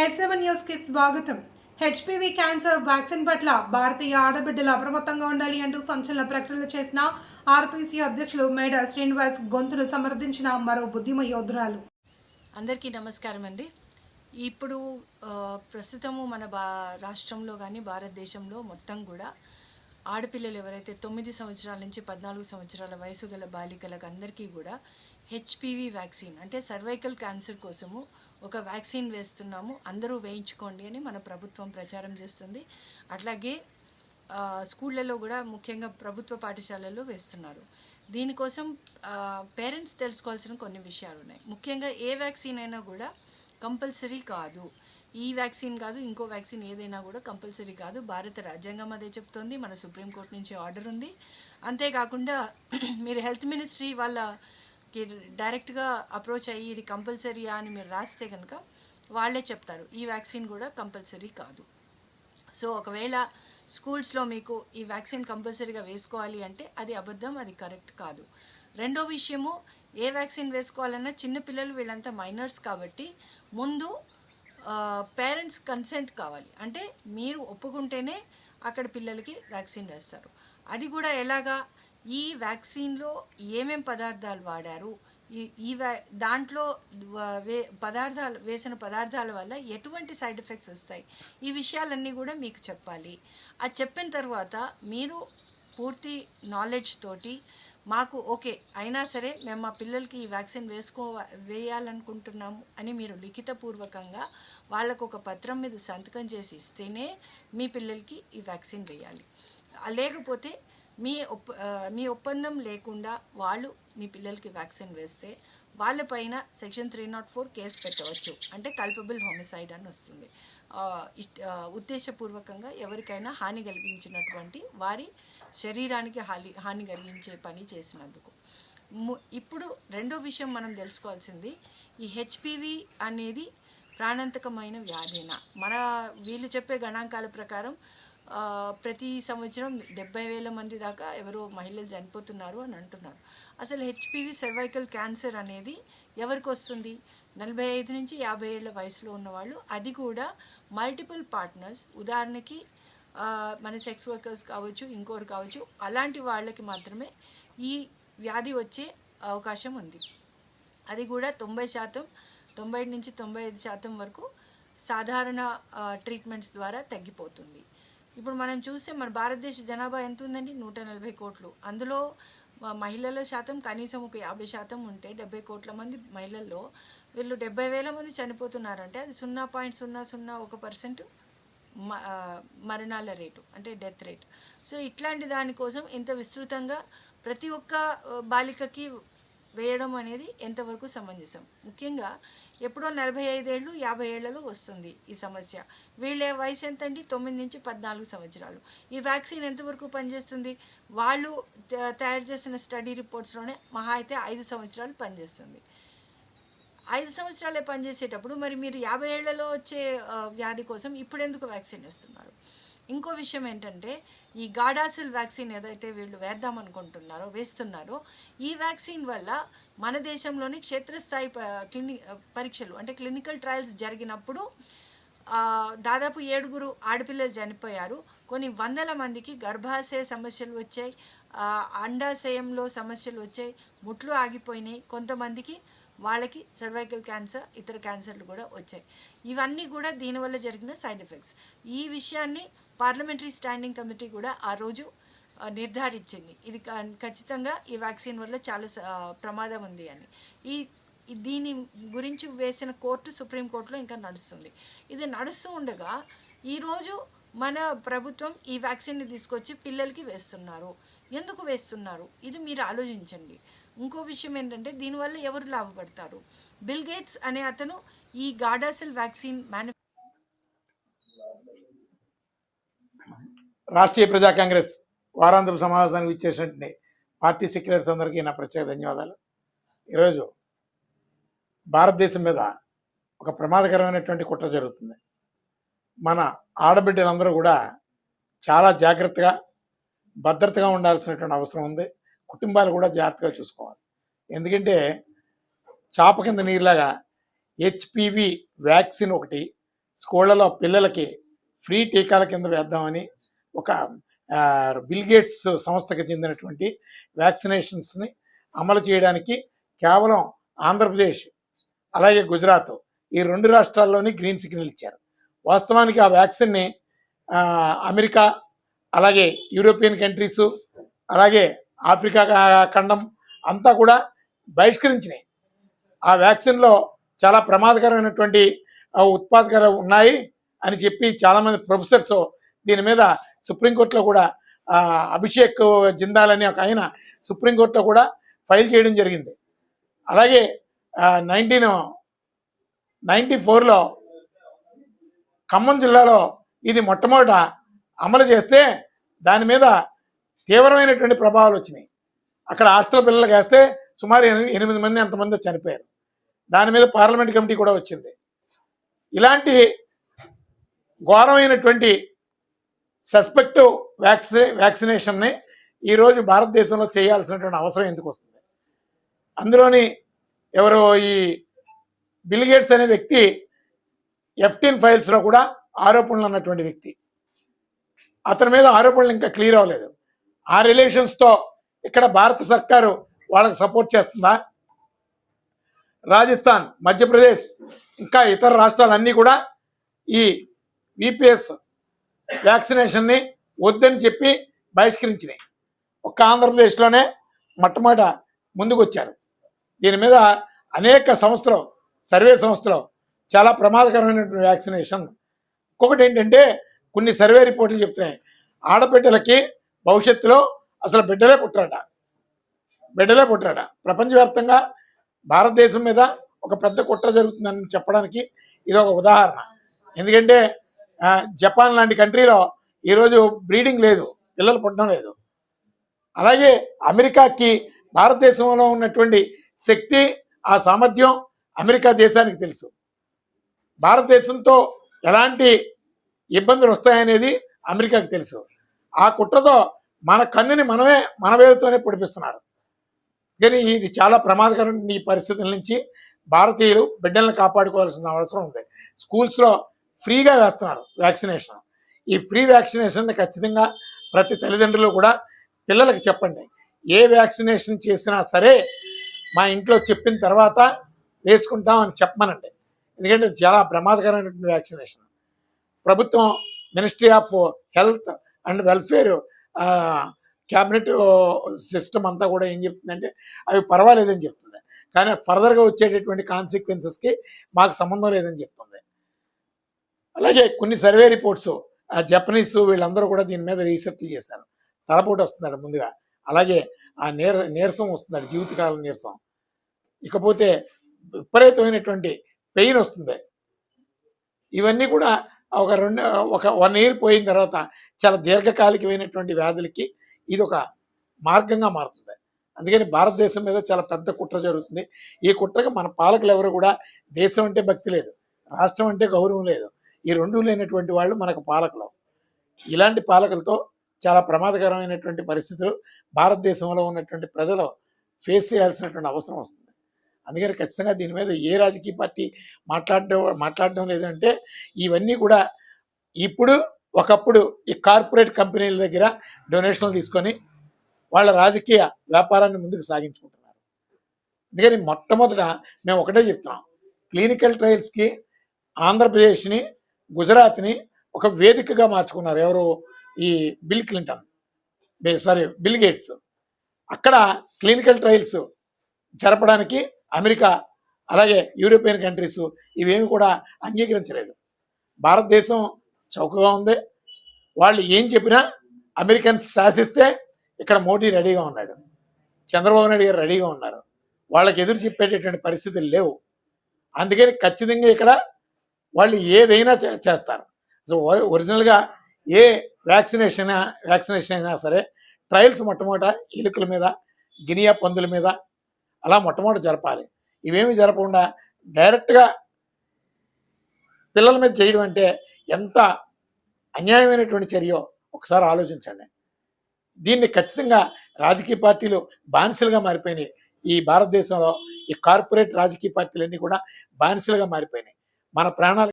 S7 news కి స్వాగతం. HPV cancer vaccine పట్ల భారతీయ ఆడబిడ్డలు అప్రమత్తంగా ఉండాలి అంటూ సంచలన ప్రకటనలు చేసిన ఆర్పీసీ అధ్యక్షులు మేడ శ్రీనివాస్ గొంతును సమర్థించిన మరో బుద్ధిమ యోధురాలు. అందరికీ నమస్కారం అండి. ఇప్పుడు ప్రస్తుతము మన రాష్ట్రంలో కానీ భారతదేశంలో మొత్తం కూడా ఆడపిల్లలు ఎవరైతే 9 సంవత్సరాల నుంచి 14 సంవత్సరాల వయసు గల బాలికలకు అందరికీ కూడా హెచ్పివి వ్యాక్సిన్ అంటే సర్వైకల్ క్యాన్సర్ కోసము ఒక వ్యాక్సిన్ వేస్తున్నాము, అందరూ వేయించుకోండి అని మన ప్రభుత్వం ప్రచారం చేస్తుంది. అట్లాగే స్కూళ్ళలో కూడా ముఖ్యంగా ప్రభుత్వ పాఠశాలల్లో వేస్తున్నారు. దీనికోసం పేరెంట్స్ తెలుసుకోవాల్సిన కొన్ని విషయాలు ఉన్నాయి. ముఖ్యంగా ఏ వ్యాక్సిన్ అయినా కూడా కంపల్సరీ కాదు. ఈ వ్యాక్సిన్ కాదు, ఇంకో వ్యాక్సిన్ ఏదైనా కూడా కంపల్సరీ కాదు. భారత రాజ్యాంగం అదే చెప్తోంది, మన సుప్రీంకోర్టు నుంచి ఆర్డర్ ఉంది. అంతేకాకుండా మీరు హెల్త్ మినిస్ట్రీ వాళ్ళకి డైరెక్ట్గా అప్రోచ్ అయ్యి ఇది కంపల్సరీయా అని మీరు రాస్తే కనుక వాళ్ళే చెప్తారు ఈ వ్యాక్సిన్ కూడా కంపల్సరీ కాదు. సో ఒకవేళ స్కూల్స్లో మీకు ఈ వ్యాక్సిన్ కంపల్సరీగా వేసుకోవాలి అంటే అది అబద్ధం, అది కరెక్ట్ కాదు. రెండో విషయము, ఏ వ్యాక్సిన్ వేసుకోవాలన్నా చిన్నపిల్లలు వీళ్ళంతా మైనర్స్ కాబట్టి ముందు పేరెంట్స్ కన్సెంట్ కావాలి. అంటే మీరు ఒప్పుకుంటేనే అక్కడ పిల్లలకి వ్యాక్సిన్ వేస్తారు. అది కూడా ఎలాగా, ఈ వ్యాక్సిన్లో ఏమేం పదార్థాలు వాడారు, దాంట్లో వేసిన పదార్థాల వల్ల ఎటువంటి సైడ్ ఎఫెక్ట్స్ వస్తాయి, ఈ విషయాలన్నీ కూడా మీకు చెప్పాలి. అది చెప్పిన తర్వాత మీరు పూర్తి నాలెడ్జ్ తోటి మాకు ఓకే అయినా సరే మేము మా పిల్లలకి ఈ వ్యాక్సిన్ వేయాలనుకుంటున్నాము అని మీరు లిఖితపూర్వకంగా వాళ్ళకు ఒక పత్రం మీద సంతకం చేసి ఇస్తేనే మీ పిల్లలకి ఈ వ్యాక్సిన్ వేయాలి. లేకపోతే మీ ఒప్పందం లేకుండా వాళ్ళు మీ పిల్లలకి వ్యాక్సిన్ వేస్తే వాళ్ళపైన సెక్షన్ 304 కేసు పెట్టవచ్చు. అంటే కల్పబుల్ హోమిసైడ్ అని వస్తుంది. ఉద్దేశపూర్వకంగా ఎవరికైనా హాని కలిగించినటువంటి వారి శరీరానికి హాని కలిగించే పని చేసినందుకు. ఇప్పుడు రెండో విషయం మనం తెలుసుకోవాల్సింది, ఈ హెచ్పివి అనేది ప్రాణాంతకమైన వ్యాధినా. వీళ్ళు చెప్పే గణాంకాల ప్రకారం ప్రతి సంవత్సరం 70,000 మంది దాకా ఎవరో మహిళలు చనిపోతున్నారు అని అంటున్నారు. అసలు హెచ్పివి సర్వైకల్ క్యాన్సర్ అనేది ఎవరికి వస్తుంది? 45 నుంచి 50 ఏళ్ళ వయసులో ఉన్నవాళ్ళు, అది కూడా మల్టిపుల్ పార్ట్నర్స్, ఉదాహరణకి మన సెక్స్ వర్కర్స్ కావచ్చు, ఇంకోరు కావచ్చు, అలాంటి వాళ్ళకి మాత్రమే ఈ వ్యాధి వచ్చే అవకాశం ఉంది. అది కూడా 90% 90 నుంచి 95% వరకు సాధారణ ట్రీట్మెంట్స్ ద్వారా తగ్గిపోతుంది. ఇప్పుడు మనం చూస్తే మన భారతదేశ జనాభా ఎంత ఉందండి? 140 కోట్లు. అందులో మహిళల శాతం కనీసం ఒక 50% ఉంటే 70 కోట్ల మంది మహిళల్లో వీళ్ళు 70,000 మంది చనిపోతున్నారంటే అది 0.001% మరణాల రేటు, అంటే డెత్ రేట్. సో ఇట్లాంటి దానికోసం ఇంత విస్తృతంగా ప్రతి ఒక్క బాలికకి వేయడం అనేది ఎంతవరకు సమంజసం? ముఖ్యంగా ఎప్పుడో 45 ఏళ్ళు 50 ఏళ్లలో వస్తుంది ఈ సమస్య. వీళ్ళ వయసు ఎంతండి? 9 నుంచి 14 సంవత్సరాలు. ఈ వ్యాక్సిన్ ఎంతవరకు పనిచేస్తుంది? వాళ్ళు తయారు చేసిన స్టడీ రిపోర్ట్స్లోనే మహా అయితే 5 సంవత్సరాలు పనిచేస్తుంది. 5 సంవత్సరాలే పనిచేసేటప్పుడు మరి మీరు 50 ఏళ్లలో వచ్చే వ్యాధి కోసం ఇప్పుడు ఎందుకు వ్యాక్సిన్ వేస్తున్నారు? ఇంకో విషయం ఏంటంటే, ఈ గాడాసిల్ వ్యాక్సిన్ ఏదైతే వీళ్ళు వేస్తున్నారో ఈ వ్యాక్సిన్ వల్ల మన దేశంలోని క్షేత్రస్థాయి పరీక్షలు అంటే క్లినికల్ ట్రయల్స్ జరిగినప్పుడు దాదాపు 7 ఆడపిల్లలు చనిపోయారు. కొన్ని వందల మందికి గర్భాశయ సమస్యలు వచ్చాయి, అండాశయంలో సమస్యలు వచ్చాయి, ముట్లు ఆగిపోయినాయి, కొంతమందికి వాళ్ళకి సర్వైకల్ క్యాన్సర్, ఇతర క్యాన్సర్లు కూడా వచ్చాయి. ఇవన్నీ కూడా దీనివల్ల జరిగిన సైడ్ ఎఫెక్ట్స్. ఈ విషయాన్ని పార్లమెంటరీ స్టాండింగ్ కమిటీ కూడా ఆ రోజు నిర్ధారించింది. ఇది ఖచ్చితంగా ఈ వ్యాక్సిన్ వల్ల చాలా ప్రమాదం ఉంది అని. దీని గురించి వేసిన కోర్టు సుప్రీంకోర్టులో ఇంకా నడుస్తుంది. ఇది నడుస్తూ ఉండగా ఈరోజు మన ప్రభుత్వం ఈ వ్యాక్సిన్ని తీసుకొచ్చి పిల్లలకి వేస్తున్నారు. ఎందుకు వేస్తున్నారు? ఇది మీరు ఆలోచించండి. ఇంకో విషయం ఏంటంటే, దీనివల్ల ఎవరు లాభపడతారు? బిల్ గేట్స్ అనే అతను ఈ గాడాసిల్ వ్యాక్సిన్ రాష్ట్రీయ ప్రజా కాంగ్రెస్ వారాంతపు సమావేశానికి ఇచ్చేసినటువంటి పార్టీ సెక్రటరీస్ అందరికీ నా ప్రత్యేక ధన్యవాదాలు. ఈరోజు భారతదేశం మీద ఒక ప్రమాదకరమైనటువంటి కుట్ర జరుగుతుంది. మన ఆడబిడ్డలందరూ కూడా చాలా జాగ్రత్తగా భద్రతగా ఉండాల్సినటువంటి అవసరం ఉంది. కుటుంబాలు కూడా జాగ్రత్తగా చూసుకోవాలి. ఎందుకంటే చాప కింద నీరులాగా హెచ్పివి వ్యాక్సిన్ ఒకటి, స్కూళ్ళలో పిల్లలకి ఫ్రీ టీకాల కింద వేద్దామని ఒక బిల్ గేట్స్ సంస్థకి చెందినటువంటి వ్యాక్సినేషన్స్ని అమలు చేయడానికి కేవలం ఆంధ్రప్రదేశ్ అలాగే గుజరాత్ ఈ 2 రాష్ట్రాల్లోని గ్రీన్ సిగ్నల్ ఇచ్చారు. వాస్తవానికి ఆ వ్యాక్సిన్ని అమెరికా అలాగే యూరోపియన్ కంట్రీస్ అలాగే ఆఫ్రికా ఖండం అంతా కూడా బహిష్కరించినాయి. ఆ వ్యాక్సిన్లో చాలా ప్రమాదకరమైనటువంటి ఉత్పాదకాలు ఉన్నాయి అని చెప్పి చాలామంది ప్రొఫెసర్స్ దీని మీద సుప్రీంకోర్టులో కూడా అభిషేక్ జిందాల్ అని ఒక ఆయన సుప్రీంకోర్టులో కూడా ఫైల్ చేయడం జరిగింది. అలాగే 1994లో ఖమ్మం జిల్లాలో ఇది మొట్టమొదట అమలు చేస్తే దాని మీద తీవ్రమైనటువంటి ప్రభావాలు వచ్చినాయి. అక్కడ హాస్టల్ పిల్లలకి వేస్తే సుమారు 8 మంది ఎంతమంది చనిపోయారు. దాని మీద పార్లమెంట్ కమిటీ కూడా వచ్చింది. ఇలాంటి ఘోరమైనటువంటి సస్పెక్టివ్ వ్యాక్సినేషన్ని ఈరోజు భారతదేశంలో చేయాల్సినటువంటి అవసరం ఎందుకు వస్తుంది? అందులోని ఎవరో ఈ బిల్ గేట్స్ అనే వ్యక్తి F-10 ఫైల్స్లో కూడా ఆరోపణలు అన్నటువంటి వ్యక్తి. అతని మీద ఆరోపణలు ఇంకా క్లియర్ అవ్వలేదు. ఆ రిలేషన్స్తో ఇక్కడ భారత సర్కారు వాళ్ళకి సపోర్ట్ చేస్తుందా? రాజస్థాన్, మధ్యప్రదేశ్ ఇంకా ఇతర రాష్ట్రాలన్నీ కూడా ఈ VPS వ్యాక్సినేషన్ని వద్దని చెప్పి బహిష్కరించినాయి. ఒక్క ఆంధ్రప్రదేశ్లోనే మొట్టమొదట ముందుకు వచ్చారు. దీని మీద అనేక సంస్థలు, సర్వే సంస్థలు చాలా ప్రమాదకరమైనటువంటి వ్యాక్సినేషన్. ఇంకొకటి ఏంటంటే కొన్ని సర్వే రిపోర్ట్లు చెప్తున్నాయి ఆడబిడ్డలకి భవిష్యత్తులో అసలు బిడ్డలే పుట్టరాట. ప్రపంచవ్యాప్తంగా భారతదేశం మీద ఒక పెద్ద కుట్ర జరుగుతుందని చెప్పడానికి ఇది ఒక ఉదాహరణ. ఎందుకంటే జపాన్ లాంటి కంట్రీలో ఈరోజు బ్రీడింగ్ లేదు, పిల్లలు పుట్టడం లేదు. అలాగే అమెరికాకి భారతదేశంలో ఉన్నటువంటి శక్తి, ఆ సామర్థ్యం అమెరికా దేశానికి తెలుసు. భారతదేశంతో ఎలాంటి ఇబ్బందులు వస్తాయనేది అమెరికాకి తెలుసు. ఆ కుట్రతో మన కన్నుని మన వేలుతోనే పొడిపిస్తున్నారు. కానీ ఇది చాలా ప్రమాదకరమైన ఈ పరిస్థితుల నుంచి భారతీయులు బిడ్డలను కాపాడుకోవాల్సిన అవసరం ఉంది. స్కూల్స్లో ఫ్రీగా వేస్తున్నారు వ్యాక్సినేషన్. ఈ ఫ్రీ వ్యాక్సినేషన్ ఖచ్చితంగా ప్రతి తల్లిదండ్రులు కూడా పిల్లలకు చెప్పండి. ఏ వ్యాక్సినేషన్ చేసినా సరే మా ఇంట్లో చెప్పిన తర్వాత వేసుకుంటామని చెప్పమనండి. ఎందుకంటే చాలా ప్రమాదకరమైనటువంటి వ్యాక్సినేషన్. ప్రభుత్వం ministry of health and welfare cabinet system అంతా కూడా ఏం చెప్తుందంటే అవి పర్వాలేదని చెప్తుంది. కానీ ఫర్దర్గా వచ్చేటటువంటి కాన్సిక్వెన్సెస్కి మాకు సంబంధం లేదని చెప్తుంది. అలాగే కొన్ని సర్వే రిపోర్ట్స్ జపనీస్ వీళ్ళందరూ కూడా దీని మీద రీసెర్చ్ చేశారు. తలపోటు వస్తున్నాడు ముందుగా, అలాగే ఆ నీరసం వస్తున్నాడు, జీవితకాలం నీరసం. ఇకపోతే విపరీతమైనటువంటి పెయిన్ వస్తుంది. ఇవన్నీ కూడా ఒక 1 ఇయర్ పోయిన తర్వాత చాలా దీర్ఘకాలికమైనటువంటి వ్యాధులకి ఇది ఒక మార్గంగా మారుతుంది. అందుకని భారతదేశం మీద చాలా పెద్ద కుట్ర జరుగుతుంది. ఈ కుట్రకి మన పాలకులు ఎవరు కూడా దేశం అంటే భక్తి లేదు, రాష్ట్రం అంటే గౌరవం లేదు, ఈ రెండూ లేనటువంటి వాళ్ళు మనకు పాలకులు. ఇలాంటి పాలకులతో చాలా ప్రమాదకరమైనటువంటి పరిస్థితులు భారతదేశంలో ఉన్నటువంటి ప్రజలు ఫేస్ చేయాల్సినటువంటి అవసరం వస్తుంది. అందుకని ఖచ్చితంగా దీని మీద ఏ రాజకీయ పార్టీ మాట్లాడడం లేదంటే ఇవన్నీ కూడా ఇప్పుడు ఒకప్పుడు ఈ కార్పొరేట్ కంపెనీల దగ్గర డొనేషన్లు తీసుకొని వాళ్ళ రాజకీయ వ్యాపారాన్ని ముందుకు సాగించుకుంటున్నారు. అందుకని మొట్టమొదట మేము ఒకటే చెప్తున్నాం, క్లినికల్ ట్రయల్స్కి ఆంధ్రప్రదేశ్ని, గుజరాత్ని ఒక వేదికగా మార్చుకున్నారు. ఎవరు? ఈ బిల్ గేట్స్. అక్కడ క్లినికల్ ట్రయల్స్ జరపడానికి అమెరికా అలాగే యూరోపియన్ కంట్రీస్ ఇవేమి కూడా అంగీకరించలేదు. భారతదేశం చౌకగా ఉంది. వాళ్ళు ఏం చెప్పినా అమెరికన్స్ శాసిస్తే ఇక్కడ మోడీ రెడీగా ఉన్నాడు, చంద్రబాబు నాయుడు గారు రెడీగా ఉన్నారు. వాళ్ళకి ఎదురు చెప్పేటటువంటి పరిస్థితులు లేవు. అందుకని ఖచ్చితంగా ఇక్కడ వాళ్ళు ఏదైనా చేస్తారు. సో ఒరిజినల్గా ఏ వ్యాక్సినేషన్ అయినా సరే ట్రయల్స్ మొట్టమొదట ఎలుకల మీద, గినియా పందుల మీద అలా మొట్టమొదటి జరపాలి. ఇవేమి జరపకుండా డైరెక్ట్గా పిల్లల మీద చేయడం అంటే ఎంత అన్యాయమైనటువంటి చర్యో ఒకసారి ఆలోచించండి. దీన్ని ఖచ్చితంగా రాజకీయ పార్టీలు బానిసలుగా మారిపోయినాయి. ఈ భారతదేశంలో ఈ కార్పొరేట్ రాజకీయ పార్టీలన్నీ కూడా బానిసలుగా మారిపోయినాయి. మన ప్రాణాలు